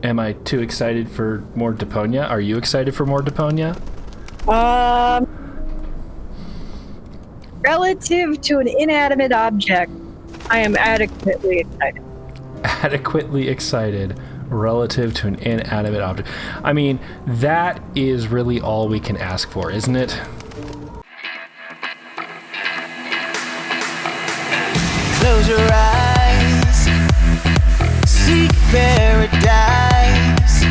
Am I too excited for more Deponia? Are you excited for more Deponia? Relative to an inanimate object, I am adequately excited. Adequately excited relative to an inanimate object. I mean, that is really all we can ask for, isn't it? Close your eyes, seek paradise,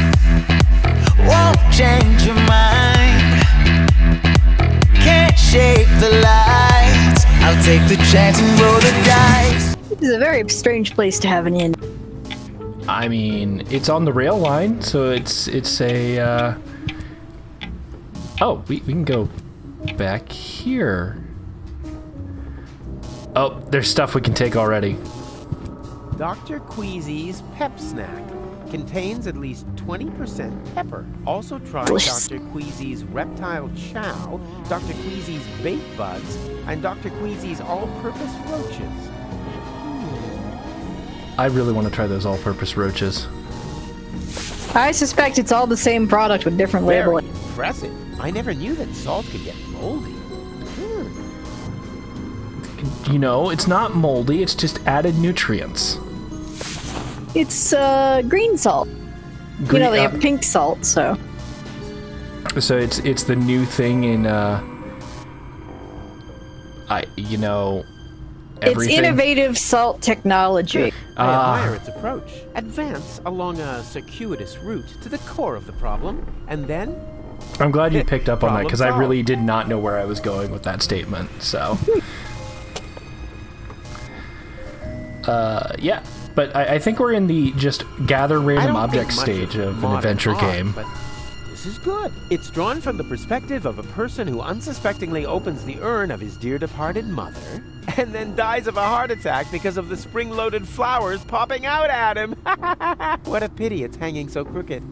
won't change your mind, can't shape the lights, I'll take the chance and roll the dice. This is a very strange place to have an inn. I mean, it's on the rail line, so it's a, Oh, we can go back here. Oh, there's stuff we can take already. Dr. Queasy's Pep Snack contains at least 20% pepper. Also try Dr. Queasy's Reptile Chow, Dr. Queasy's Baked Buds, and Dr. Queasy's All-Purpose Roaches. I really want to try those all-purpose roaches. I suspect it's all the same product with different labeling. Very impressive. I never knew that salt could get moldy. You know, it's not moldy, it's just added nutrients. It's green salt. You know, they have pink salt, so. So it's the new thing in everything. It's innovative salt technology. I admire its approach. Advance along a circuitous route to the core of the problem, and then... I'm glad you picked up on that, because I Problem really did not know where I was going with that statement, so... yeah, but I think we're in the just gather random objects stage of an adventure game. But this is good. It's drawn from the perspective of a person who unsuspectingly opens the urn of his dear departed mother, and then dies of a heart attack because of the spring-loaded flowers popping out at him. What a pity it's hanging so crooked.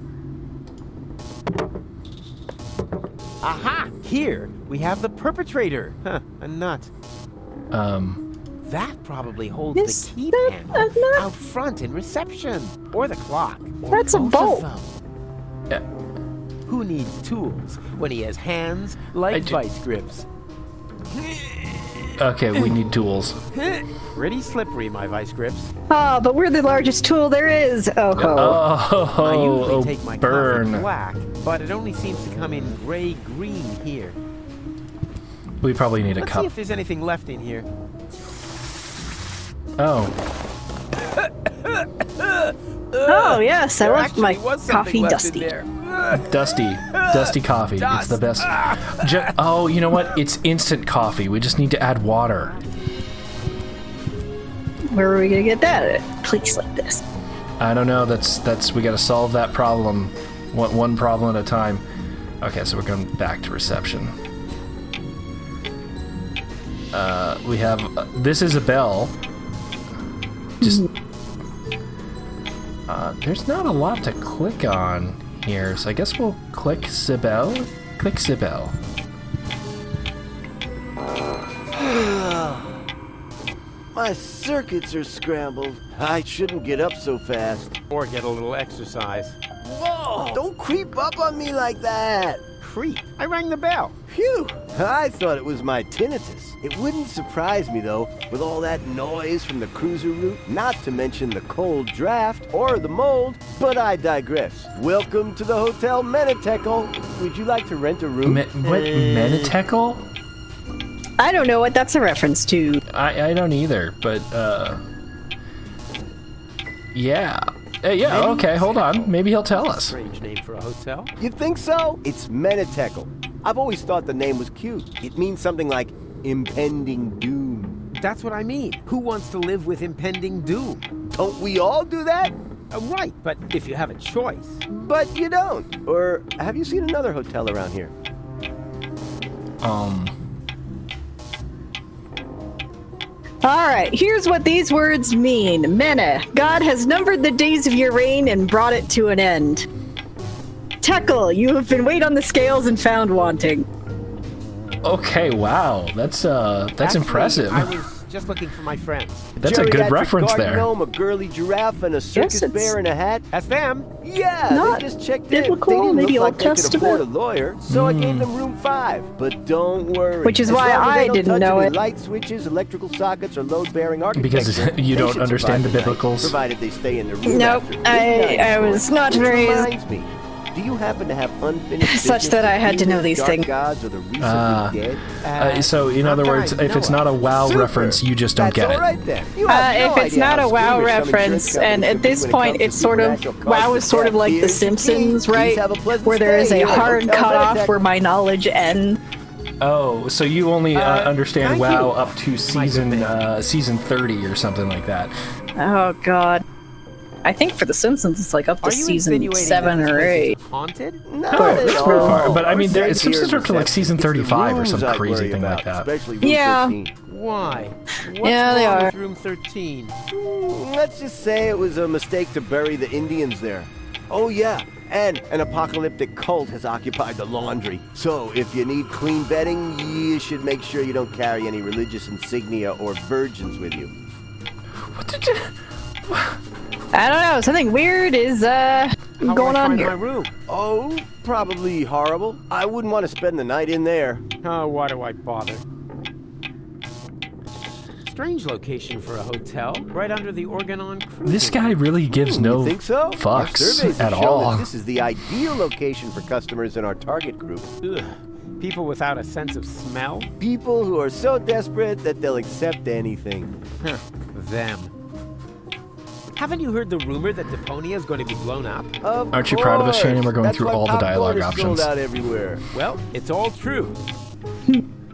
Aha! Here, we have the perpetrator. Huh, a nut. That probably holds the key panel out front in reception. Or the clock. Or that's a bolt. Yeah. Who needs tools when he has hands like vice grips? Okay, we need tools. Pretty slippery, my vice grips. Ah, but we're the largest tool there is. Oh, ho. I usually take my burn. coffee black, but it only seems to come in gray-green here. We probably need a Let's cup. see if there's anything left in here. Oh, yes, I left my coffee dusty. Dusty coffee. It's the best. Oh, you know what? It's instant coffee. We just need to add water. Where are we gonna get that at a place like this? I don't know. That's we got to solve that problem, one problem at a time. Okay, so we're going back to reception. We have this is a bell. Just there's not a lot to click on here, so I guess we'll click the bell. Click the bell. My circuits are scrambled. I shouldn't get up so fast. Or get a little exercise. Whoa! Don't creep up on me like that! Creep. I rang the bell. Phew! I thought it was my tinnitus. It wouldn't surprise me, though, with all that noise from the cruiser route, not to mention the cold draft or the mold, but I digress. Welcome to the Hotel Menetekel. Would you like to rent a room? What? Menetekel? I don't know what that's a reference to. I don't either, but, yeah. Yeah, okay, hold on. Maybe he'll tell us. Strange name for a hotel. You think so? It's Menetekel. I've always thought the name was cute. It means something like impending doom. That's what I mean. Who wants to live with impending doom? Don't we all do that? Right, but if you have a choice. But you don't. Or have you seen another hotel around here? Alright, here's what these words mean. Mene, God has numbered the days of your reign and brought it to an end. Tekel, you have been weighed on the scales and found wanting. Okay, wow. That's Actually, impressive. I was just looking for my friends. That's a good Geriatric reference garden there. gnome, a girly giraffe, and a circus it's- bear in a hat. That's them. Yeah, Not they just checked biblical, in. They didn't maybe look Old like they could Testament. afford a lawyer, so I gave them room 5. But don't worry. Which is As why long as they I don't didn't touch know any it. light switches, electrical sockets, or load-bearing architecture, Because they you don't should understand survive the night, biblicals. provided they stay in the room. Nope, after I midnight, was not which very- reminds me, do you happen to have unfinished Such business that I had to know with these dark things. gods or the recently dead? So, in not other that words, I if it's know not a of. WoW Super. reference, you just don't That's get all it. right then. You have no If it's idea not how a WoW squeamish some reference, insurance and companies at can be this when it point, comes to it's sort of supernatural WoW causes is sort of death. like The Here's your Simpsons, key. Please right? have a pleasant Where there is stay a here at hard Hotel cutoff Meditech. where my knowledge ends. Oh, so you only understand thank WoW you. up to season 30 or something like that. Oh God. I think for The Simpsons, it's like up to Are you season insinuating 7 that this or place 8. is haunted? Not Oh, at that's all. pretty far. But I Our mean, safe Simpsons here are up to like reception. season It's the 35 or rooms some I'd crazy worry thing like about, that. Especially room Yeah. 13. Why? What's Yeah, they wrong are. with room 13? Let's just say it was a mistake to bury the Indians there. Oh yeah, and an apocalyptic cult has occupied the laundry. So if you need clean bedding, you should make sure you don't carry any religious insignia or virgins with you. What did you... I don't know, something weird is How will going I on find here. my room? Oh, probably horrible. I wouldn't want to spend the night in there. Oh, why do I bother? Strange location for a hotel, right under the Organon cruise. This guy really gives no You think so? Our fucks surveys have at shown all. that this is the ideal location for customers in our target group. Ugh. People without a sense of smell? People who are so desperate that they'll accept anything. Huh. Them. Haven't you heard the rumor that Deponia is going to be blown up? Of Aren't you proud of us, course. Shannon? We're going That's through why all the popcorn dialogue is options. sold out everywhere. Well, it's all true.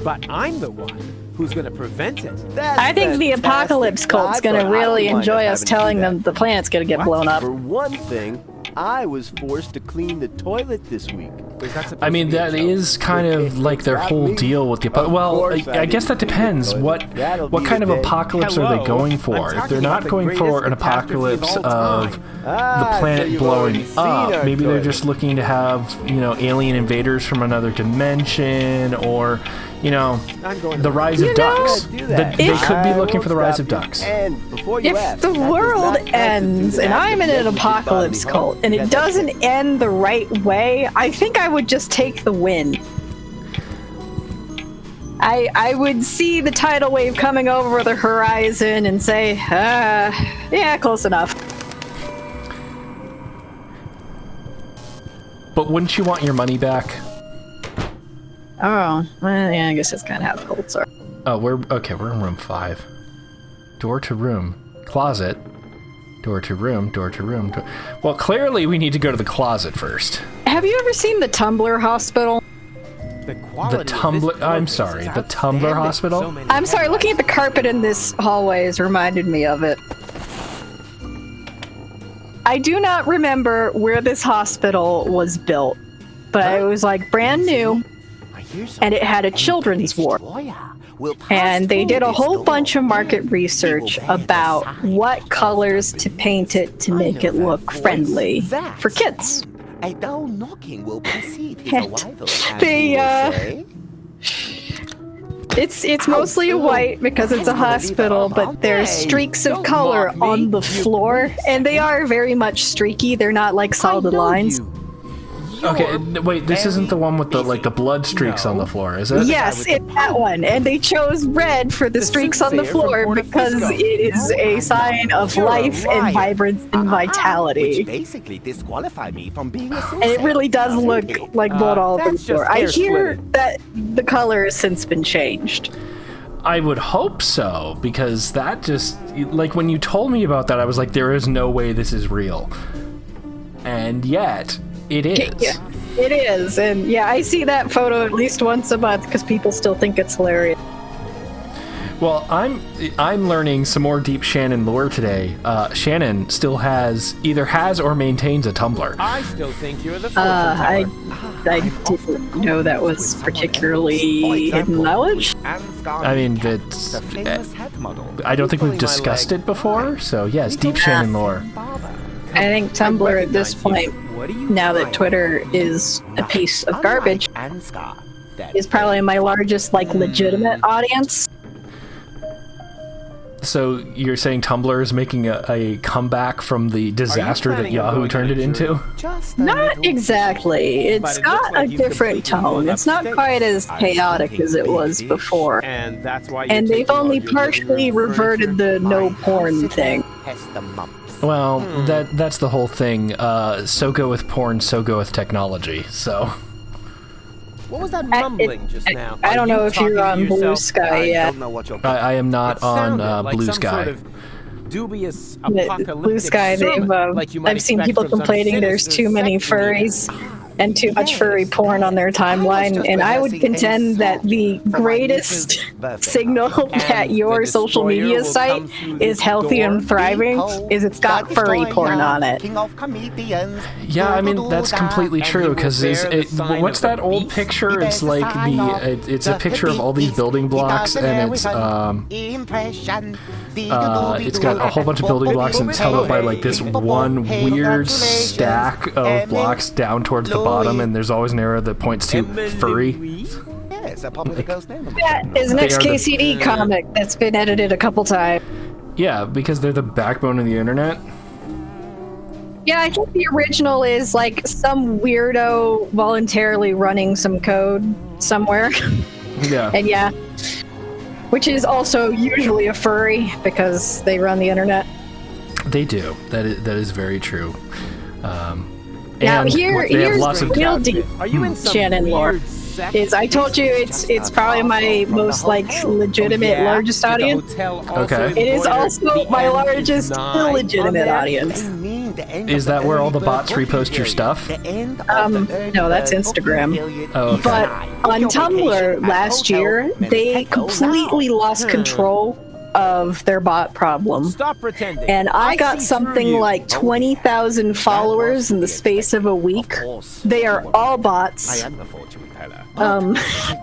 But I'm the one who's going to prevent it. That's I think the fantastic. apocalypse cult's I gonna thought I really would wind enjoy up us having to do telling that. them the planet's gonna get What? blown up. For one thing, I was forced to clean the toilet this week. Is that supposed I mean, to be a that joke? is kind of like their whole deal with the... Of Well, course I guess that didn't clean the depends. toilet. That'll What be kind of the day. apocalypse are they Hello? going I'm for? If talking they're about not the going for an greatest catastrophe apocalypse of all of time. the so planet you've blowing already seen our up, maybe they're toilet. just looking to have, alien invaders from another dimension, or, I'm going the to rise of ducks. Do that. They could be I looking won't for the rise stop of you. ducks. And before you If ask, the that does world not constitute ends an and act I'm of in an negligent apocalypse bodily cult harm. and it That's doesn't it. end the right way, I think I would just take the win. I would see the tidal wave coming over the horizon and say, yeah, close enough. But wouldn't you want your money back? Oh, well, yeah, I guess that's kind of how the cults are. Oh, we're in room 5. Door to room. Closet. Door to room, door to room. Well, clearly we need to go to the closet first. Have you ever seen the Tumblr Hospital? The quality The of this Tumblr... I'm place sorry, is the Tumblr outstanding. Hospital? So many I'm sorry, looking at the headlights. carpet in this hallway has reminded me of it. I do not remember where this hospital was built, but it was like brand new, and it had a children's ward. And they did a whole bunch of market research about what colors to paint it to make it look friendly for kids. A dull knocking will precede his And arrival. they, and It's mostly white because it's a hospital, but there's streaks of color on the floor, and they are very much streaky. They're not like solid lines. Okay, wait, this isn't the one with the blood streaks on the floor, is it? Yes, it's that one, and they chose red for the streaks on the floor because it is a sign of life and vibrance and which vitality. basically disqualify me from being a And it really does look like blood all over the that's floor. just I hair hear splitting. that the color has since been changed. I would hope so, because that just... Like, when you told me about that, I was like, there is no way this is real. And yet, it is. Yeah, it is, and yeah, I see that photo at least once a month because people still think it's hilarious. Well, I'm learning some more deep Shannon lore today. Shannon still either has or maintains a Tumblr. I still think you're the fortune I teller. didn't know that was particularly hidden knowledge. I mean, that's... the famous head model. I don't think we've Pulling my discussed leg. it before, so yes, deep Shannon lore. I think Tumblr at this point, What do you now that find? Twitter is a piece of garbage, Unlike Ansgar, that is probably my largest, like, legitimate audience. So you're saying Tumblr is making a comeback from the disaster that planning on Yahoo going turned on it a into? journey? Not exactly. It's But it looks got like a you've different completely tone. blown It's not up quite as stakes. chaotic as it was before. And that's why you're And they've taking all only your living room partially reverted furniture? the no porn thing. Well, that's the whole thing. So go with porn, so go with technology. So What was that mumbling just now? I don't Are know you if you're talking to on Blue yourself? Sky yet. I am not It on sounded like Blue some Sky. sort of dubious The apocalyptic Blue Sky, sermon, like you might I've seen expect people from some complaining there's sinister too many sect leader. furries and too much furry porn on their timeline, and I would contend that the greatest signal that your the social destroyer media will site come through is this healthy door. and thriving is it's got furry porn on it. Yeah, I mean that's completely true because what's that old picture? It's like it's a picture of all these building blocks and it's got a whole bunch of building blocks and it's held up by like this one weird stack of blocks down towards the bottom, and there's always an arrow that points to furry. Yes, a popular ghost name. That is an They are the- XKCD comic that's been edited a couple times. Yeah, because they're the backbone of the internet. Yeah, I think the original is like some weirdo voluntarily running some code somewhere. Yeah. And yeah, which is also usually a furry because they run the internet. They do. That is very true. Now and here, they have here's lots the of real deep Are you in some Shannon lore. weird sect? Is I told you it's probably my most like legitimate largest Did the audience. hotel also Okay. It is embroider also the my end largest is nigh on illegitimate there? audience. Is that where all the bots repost your stuff? No, that's Instagram. Oh, okay. But on Tumblr last year, they completely lost control of their bot problem. Stop pretending. And I got see something through you. like 20,000 followers in the space of a week. They are all bots. am the fortune teller. Um,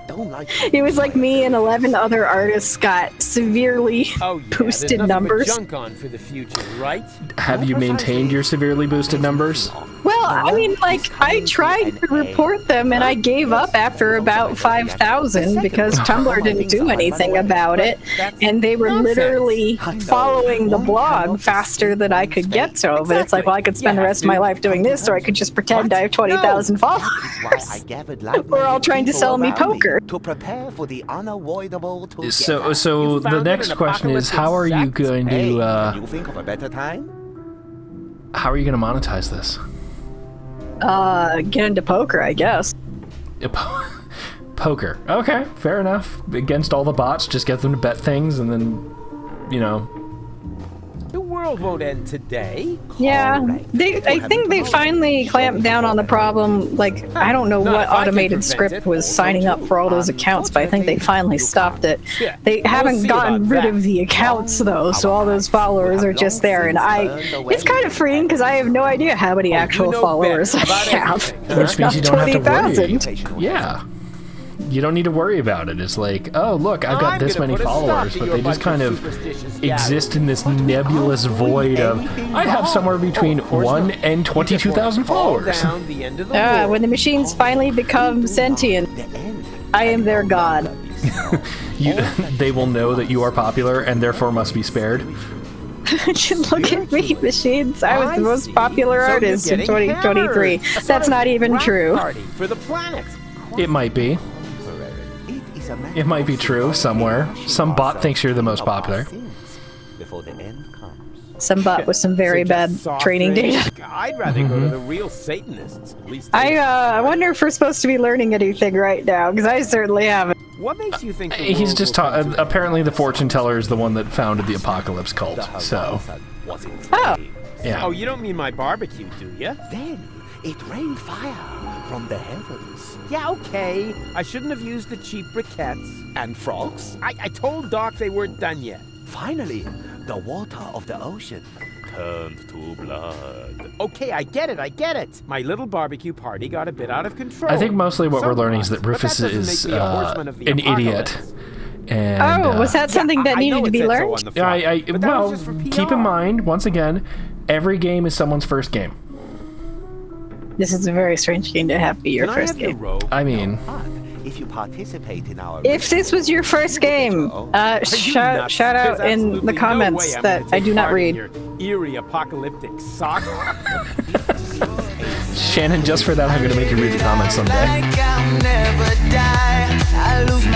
Don't like it was like me and 11 other artists got severely Oh, yeah, boosted there's nothing but numbers. junk on for the future, right? Have you maintained your severely boosted numbers? Well, I mean, like, I tried to report them and I gave up after about 5,000 because Tumblr didn't do anything about it. And they were literally following the blog faster than I could get to it. But it's like, well, I could spend the rest of my life doing this, or I could just pretend I have 20,000 followers. We're all trying to sell me poker. To prepare for the unavoidable together. So the founded next an question is, how are you apocalyptic going Hey, to can you think of a better time? how are you going to monetize this? Get into poker, I guess. Poker. Okay, fair enough. Against all the bots, just get them to bet things, and then, you know. The world won't end today. Yeah, I think they finally clamped down on the problem. Like, I don't know Not what if I can automated prevent script it. was signing up for all those accounts, but I think they finally stopped it. They haven't see gotten about rid that. of the accounts though, so all those followers are just there. And it's kind of freeing because I have no idea how many actual know followers I better about have. everything, huh? It's Which means not you don't have to worry. 20,000. Yeah. You don't need to worry about it. It's like, oh, look, I've got I'm this gonna many put a stop followers, to but your they just bunch kind of superstitious exist in this nebulous void of, I have somewhere between 1 and 22,000 followers. Down the end of the When the machines finally become sentient, I am their god. They will know that you are popular and therefore must be spared. Look at me, machines. I was the most popular artist in 2023. That's not even true. Party for the planet. It might be. It might be true somewhere. Some bot thinks you're the most popular. Before the end comes. Some bot with some very bad Suggest soft training drinks. data. I'd rather go to the real Satanists. At least I wonder if we're supposed to be learning anything right now, because I certainly haven't. What makes you think? The He's world just will come to apparently the fortune teller is the one that founded the apocalypse cult. So, Oh, yeah. Oh, you don't mean my barbecue, do you? Then it rained fire from the heavens. Yeah, okay. I shouldn't have used the cheap briquettes. And frogs? I told Doc they weren't done yet. Finally, the water of the ocean turned to blood. Okay, I get it. My little barbecue party got a bit out of control. I think mostly what we're learning is that Somewhat, but Rufus doesn't is make me a horseman of the an idiot. apocalypse. And, was that something that I know needed to it be said so learned? on the front, but that was well, just for keep in PR. mind, once again, every game is someone's first game. This is a very strange game to have be your Can I first have your game. robe? I mean, if you participate in our If this was your first game, shout out in the comments that I do not read. Your eerie apocalyptic sock. Shannon, just for that, I'm going to make you read the comments someday. like I'll never die. I lose my